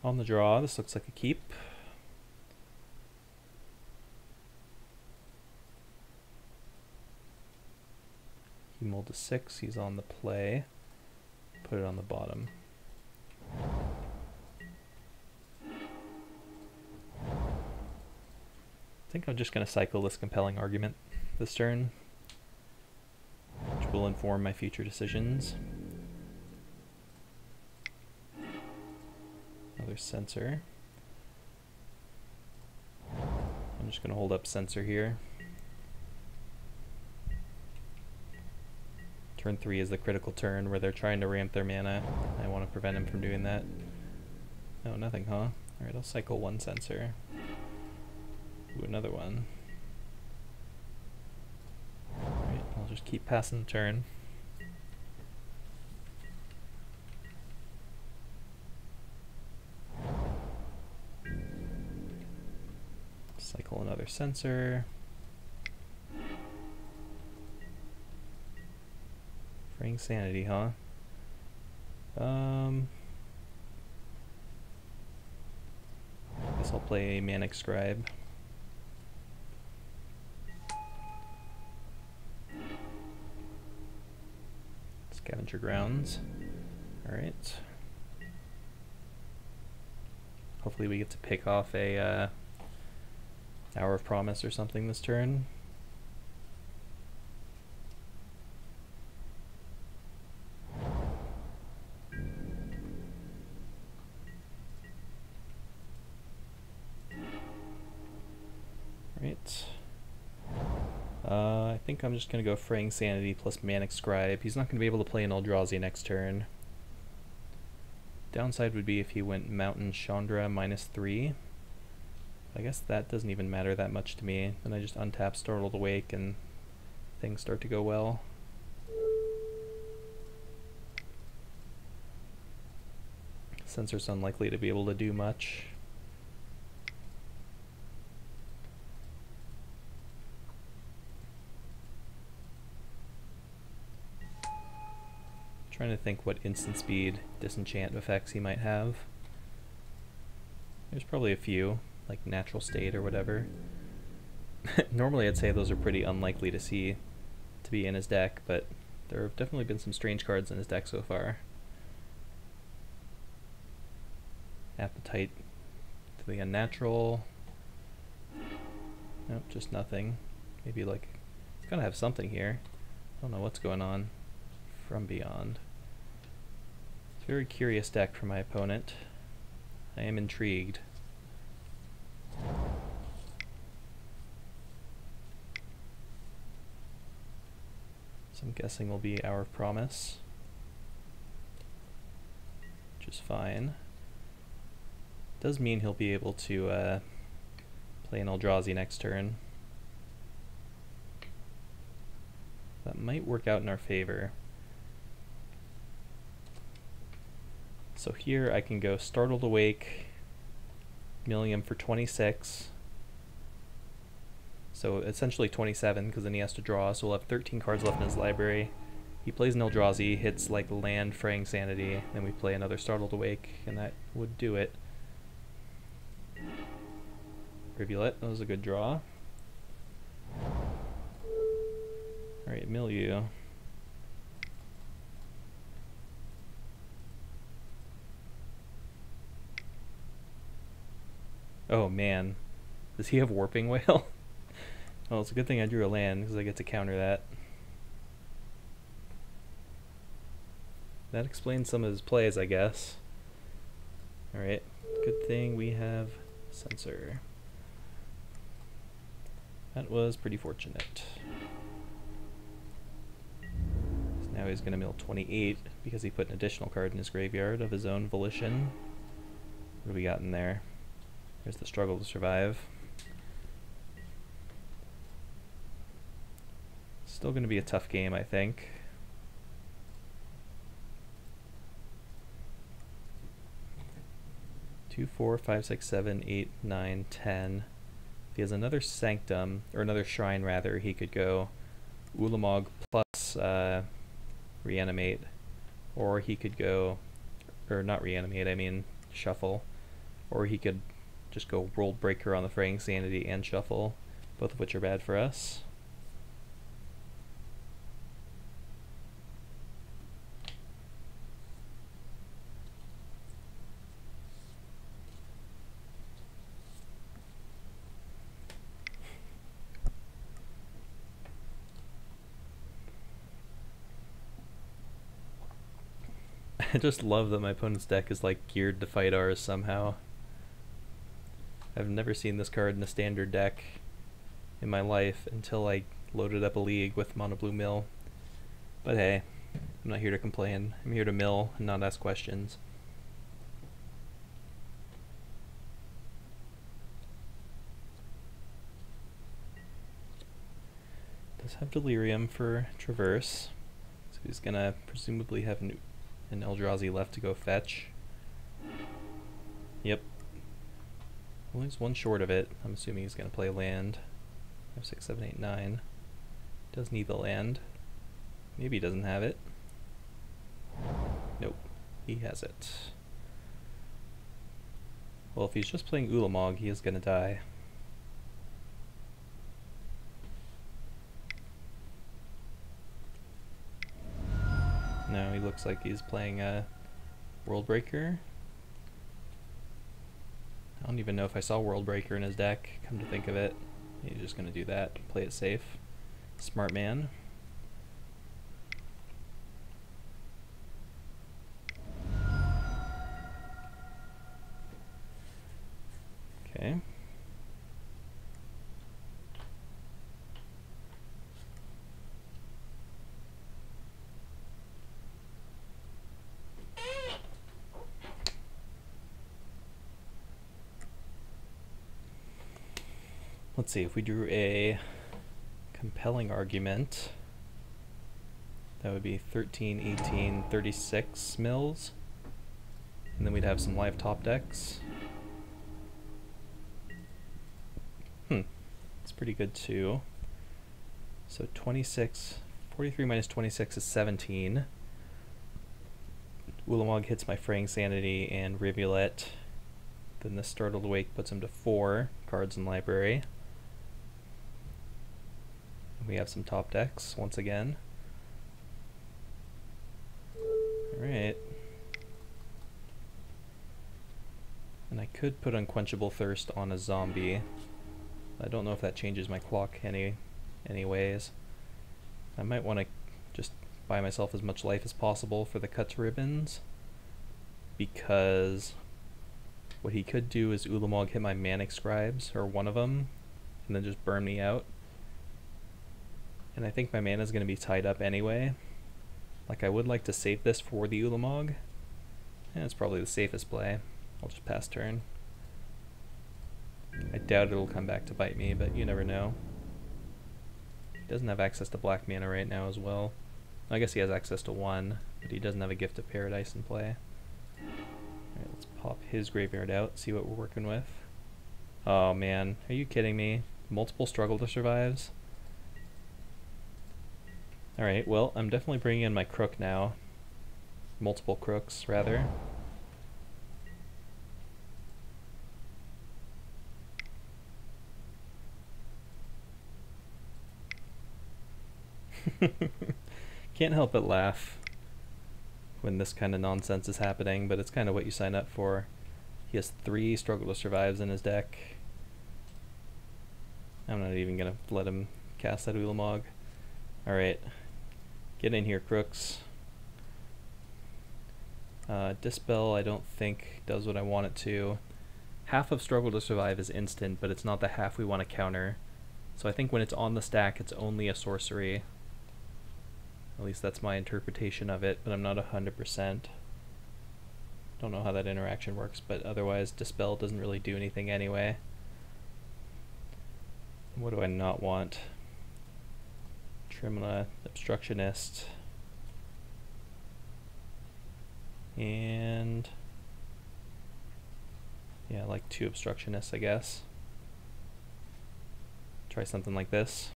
On the draw, this looks like a keep. He mulled a 6, he's on the play. Put it on the bottom. I think I'm just going to cycle this compelling argument this turn, which will inform my future decisions. Another sensor. I'm just going to hold up sensor here. Turn 3 is the critical turn where they're trying to ramp their mana. I want to prevent him from doing that. No, nothing, huh? Alright, I'll cycle one sensor. Ooh, another one. Alright, I'll just keep passing the turn. Cycle another sensor. Fraying Sanity, huh? Guess I'll play Manic Scribe. Scavenger Grounds. Alright. Hopefully we get to pick off a Hour of Promise or something this turn. Right. I think I'm just going to go Fraying Sanity plus Manic Scribe. He's not going to be able to play an Eldrazi next turn. Downside would be if he went Mountain Chandra -3. I guess that doesn't even matter that much to me. Then I just untap Startled Awake and things start to go well. Sensor's unlikely to be able to do much. Trying to think what instant speed disenchant effects he might have. There's probably a few, like Natural State or whatever. Normally I'd say those are pretty unlikely to be in his deck, but there have definitely been some strange cards in his deck so far. Appetite to the Unnatural. Nope, just nothing. Maybe like, it's gotta have something here. I don't know what's going on. From Beyond. It's a very curious deck for my opponent. I am intrigued. So I'm guessing will be Hour of Promise, which is fine. Does mean he'll be able to play an Eldrazi next turn. That might work out in our favor. So here I can go Startled Awake, milling him for 26. So essentially 27, because then he has to draw, so we'll have 13 cards left in his library. He plays an Eldrazi, hits like land, Fraying Sanity, then we play another Startled Awake, and that would do it. Rivulet, that was a good draw. Alright, mill you. Oh man, does he have Warping Wail? Well, it's a good thing I drew a land because I get to counter that. That explains some of his plays, I guess. Alright, good thing we have Censor. That was pretty fortunate. So now he's going to mill 28 because he put an additional card in his graveyard of his own volition. What do we got in there? There's the Struggle to Survive. Still going to be a tough game, I think. Two, 4, 5, 6, 7, 8, 9, 10. If he has another Sanctum, or another Shrine rather, he could go Ulamog plus Reanimate, or he could go, or not Reanimate, I mean Shuffle. Or he could just go World Breaker on the Fraying Sanity and Shuffle, both of which are bad for us. I just love that my opponent's deck is like geared to fight ours somehow. I've never seen this card in a standard deck in my life until I loaded up a league with Monoblue Mill. But hey, I'm not here to complain. I'm here to mill and not ask questions. Does have Delirium for Traverse, so he's gonna presumably have an Eldrazi left to go fetch. Yep. Well, he's one short of it. I'm assuming he's gonna play land. 5, 6, 7, 8, 9. Does need the land. Maybe he doesn't have it. Nope. He has it. Well, if he's just playing Ulamog, he is gonna die. No, he looks like he's playing a World Breaker. I don't even know if I saw World Breaker in his deck, come to think of it. He's just gonna do that, play it safe. Smart man. Okay. Let's see, if we drew a compelling argument, that would be 13, 18, 36 mills. And then we'd have some live top decks. It's pretty good too. So 26, 43 minus 26 is 17. Ulamog hits my Fraying Sanity and Rivulet. Then this Startled Awake puts him to 4 cards in library. We have some top decks once again. Alright. And I could put Unquenchable Thirst on a zombie. I don't know if that changes my clock anyways. I might want to just buy myself as much life as possible for the cut to ribbons, because what he could do is Ulamog hit my Manic Scribes, or one of them, and then just burn me out. And I think my mana is going to be tied up anyway. Like, I would like to save this for the Ulamog. And it's probably the safest play. I'll just pass turn. I doubt it'll come back to bite me, but you never know. He doesn't have access to black mana right now as well. I guess he has access to 1, but he doesn't have a Gift of Paradise in play. Alright, let's pop his graveyard out, see what we're working with. Oh man, are you kidding me? Multiple Struggle to Survives? Alright, well, I'm definitely bringing in my Crook now. Multiple Crooks, rather. Can't help but laugh when this kind of nonsense is happening, but it's kind of what you sign up for. He has 3 Struggle to Survives in his deck. I'm not even going to let him cast that Ulamog. Alright. Get in here, Crooks. Dispel I don't think does what I want it to. Half of Struggle to Survive is instant, but it's not the half we want to counter. So I think when it's on the stack, it's only a sorcery. At least that's my interpretation of it, but I'm not 100%. Don't know how that interaction works, but otherwise Dispel doesn't really do anything anyway. What do I not want? Trimna, Obstructionist, and yeah, like 2 Obstructionists, I guess. Try something like this.